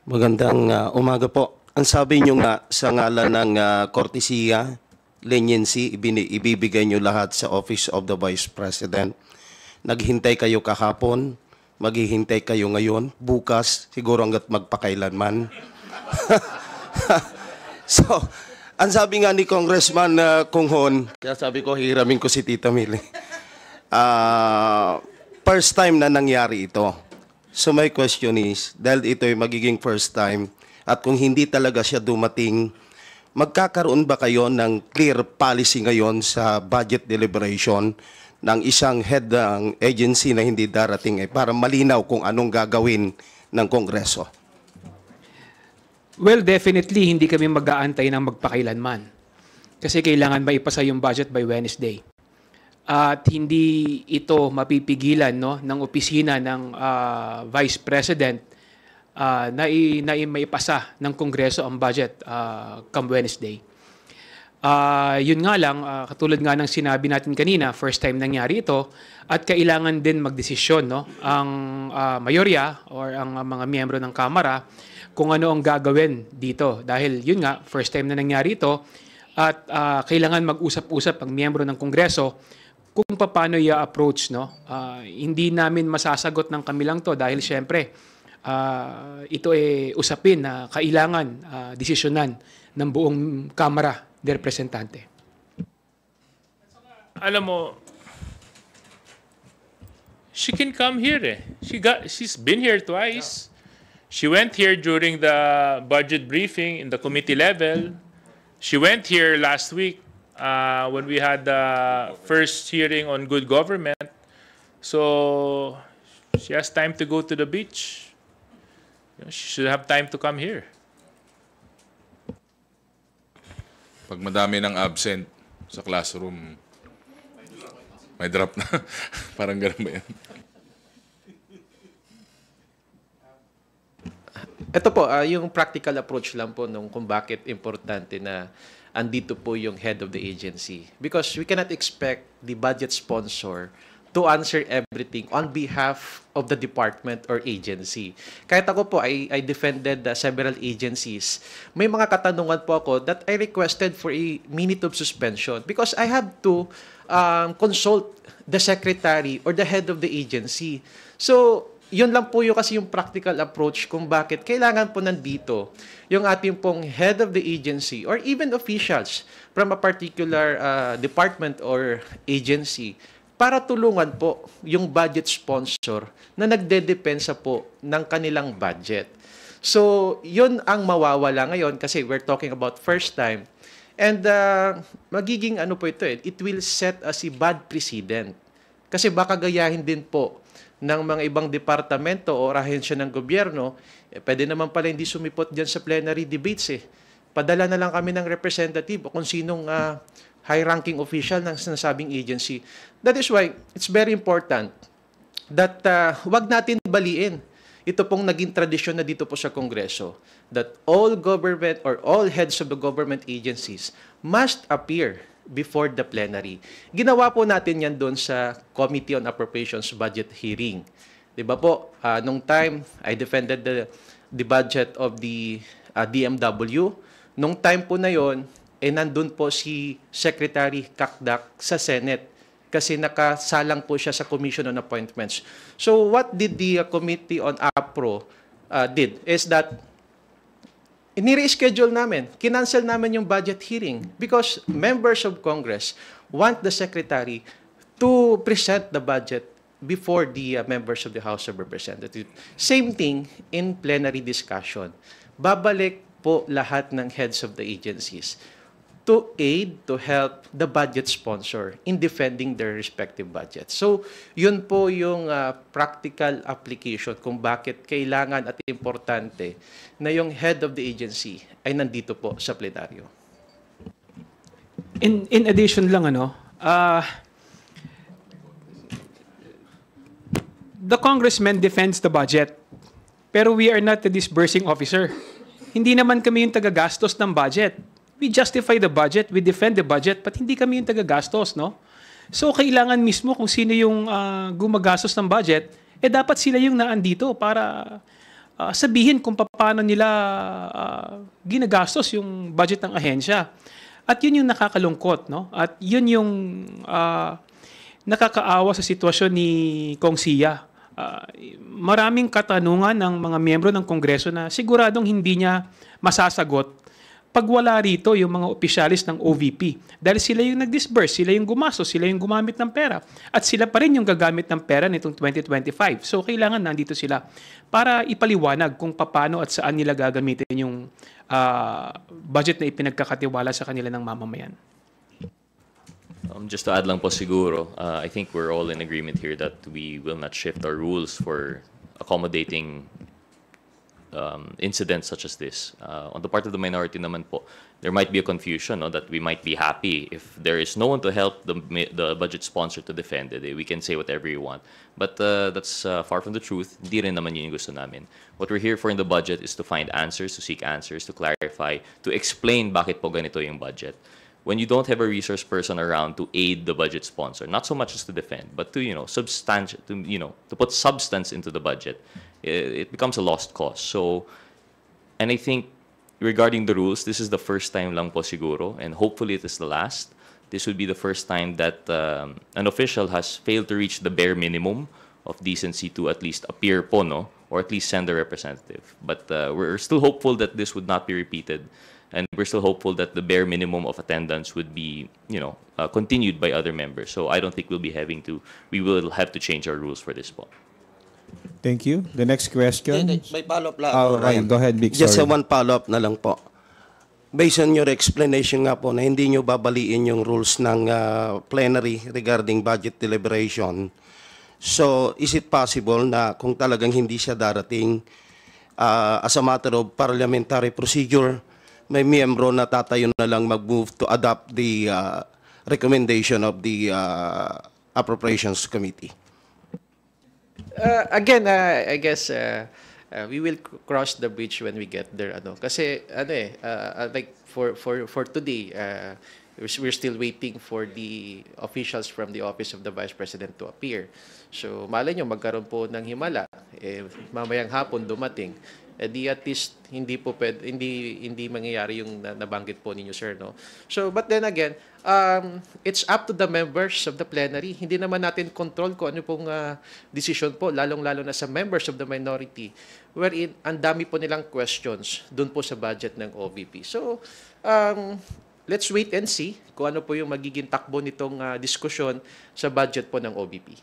Magandang umaga po. Ang sabi nyo nga sa ngalan ng kortesiya, leniency, ibibigay nyo lahat sa Office of the Vice President. Naghintay kayo kahapon, maghihintay kayo ngayon, bukas, siguro hanggat magpakailanman. So, ang sabi nga ni Congressman Kunghon, kaya sabi ko, hiramin ko si Tita Mili. First time na nangyari ito. So my question is, dahil ito ay magiging first time, at kung hindi talaga siya dumating, magkakaroon ba kayo ng clear policy ngayon sa budget deliberation ng isang head ng agency na hindi darating para malinaw kung anong gagawin ng Kongreso? Well, definitely hindi kami mag-aantay ng magpakailanman. Kasi kailangan maipasa yung budget by Wednesday. At hindi ito mapipigilan ng opisina ng Vice President na maipasa ng Kongreso ang budget come Wednesday. Yun nga lang, katulad nga ng sinabi natin kanina, first time nangyari ito, at kailangan din magdesisyon ang mayorya or ang mga miyembro ng Kamara kung ano ang gagawin dito. Dahil yun nga, first time na nangyari ito, at kailangan mag-usap-usap ang miyembro ng Kongreso kung paano i-approach. Hindi namin masasagot ng kami lang to dahil syempre ito ay usapin na kailangan desisyonan ng buong Kamara de Representante. Alam mo, she can come here. She's been here twice. She went here during the budget briefing in the committee level. She went here last week when we had the first hearing on good government. So she has time to go to the beach. She should have time to come here. Pag madami ng absent sa classroom, may drop na. Parang ganun ba yan? Ito po, yung practical approach lang po nung kung bakit importante na andito po yung head of the agency. Because we cannot expect the budget sponsor to answer everything on behalf of the department or agency. Kahit ako po, I defended several agencies. May mga katanungan po ako that I requested for a minute of suspension because I have to consult the secretary or the head of the agency. So, yun lang po yung kasi yung practical approach kung bakit kailangan po nandito yung ating pong head of the agency or even officials from a particular department or agency para tulungan po yung budget sponsor na nagdedepensa po ng kanilang budget. So, yun ang mawawala ngayon kasi we're talking about first time. And magiging ano po ito it will set as a bad precedent. Kasi baka gayahin din po ng mga ibang departamento o ahensya ng gobyerno, pwede naman pala hindi sumipot dyan sa plenary debates Padala na lang kami ng representative o kung sinong high-ranking official ng sinasabing agency. That is why it's very important that wag natin baliin ito pong naging tradisyon na dito po sa Kongreso that all government or all heads of the government agencies must appear before the plenary. Ginawa po natin yan doon sa Committee on Appropriations Budget Hearing. Diba po, nung time, I defended the budget of the DMW. Nung time po na yon, nandun po si Secretary Kakdak sa Senate kasi nakasalang po siya sa Commission on Appointments. So what did the Committee on APRO did is that ini-reschedule namin, kinancel namin yung budget hearing because members of Congress want the Secretary to present the budget before the members of the House of Representatives. Same thing in plenary discussion. Babalik po lahat ng heads of the agencies to aid, to help the budget sponsor in defending their respective budgets. So, yun po yung practical application kung bakit kailangan at importante na yung head of the agency ay nandito po sa plenaryo. In addition lang, the congressman defends the budget, pero we are not the disbursing officer. Hindi naman kami yung tagagastos ng budget. We justify the budget, we defend the budget, but hindi kami yung tagagastos, no? So, kailangan mismo kung sino yung gumagastos ng budget, dapat sila yung naandito para sabihin kung paano nila ginagastos yung budget ng ahensya. At yun yung nakakalungkot, no? At yun yung nakakaawa sa sitwasyon ni Kong Sia. Maraming katanungan ng mga miyembro ng Kongreso na siguradong hindi niya masasagot pag wala rito yung mga opisyalis ng OVP. Dahil sila yung nag-disburse, sila yung gumastos, sila yung gumamit ng pera. At sila pa rin yung gagamit ng pera nitong 2025. So kailangan nandito sila para ipaliwanag kung paano at saan nila gagamitin yung budget na ipinagkakatiwala sa kanila ng mamamayan. Just to add lang po siguro, I think we're all in agreement here that we will not shift our rules for accommodating incidents such as this. On the part of the minority naman po, there might be a confusion, no, that we might be happy if there is no one to help the budget sponsor to defend it. We can say whatever you want. But that's far from the truth. Hindi rin naman yun yung gusto namin. What we're here for in the budget is to find answers, to seek answers, to clarify, to explain bakit po ganito yung budget. When you don't have a resource person around to aid the budget sponsor, not so much as to defend, but to to put substance into the budget, it becomes a lost cause. So, and I think regarding the rules, this is the first time lang po siguro, and hopefully it is the last. This would be the first time that an official has failed to reach the bare minimum of decency to at least appear po, no, or at least send a representative. But we're still hopeful that this would not be repeated. And we're still hopeful that the bare minimum of attendance would be, continued by other members. So I don't think we will have to change our rules for this po. Thank you. The next question. May follow-up lang. Oh, okay. Go ahead, Vic. Just Sorry. one follow-up na lang po. Based on your explanation nga po na hindi nyo babaliin yung rules ng plenary regarding budget deliberation. So, is it possible na kung talagang hindi siya darating as a matter of parliamentary procedure, may miyembro na tatayo na lang mag-move to adopt the recommendation of the Appropriations Committee? Again, I guess we will cross the bridge when we get there. Kasi like for today, we're still waiting for the officials from the Office of the Vice President to appear. So malay nyo, magkaroon po ng himala. Mamayang hapon dumating. Di at least hindi mangyayari yung nabanggit po ninyo, sir, no? So, but then again, it's up to the members of the plenary. Hindi naman natin control kung ano pong decision po, lalong-lalo na sa members of the minority, wherein ang dami po nilang questions dun po sa budget ng OVP. So, let's wait and see kung ano po yung magiging takbo nitong diskusyon sa budget po ng OVP.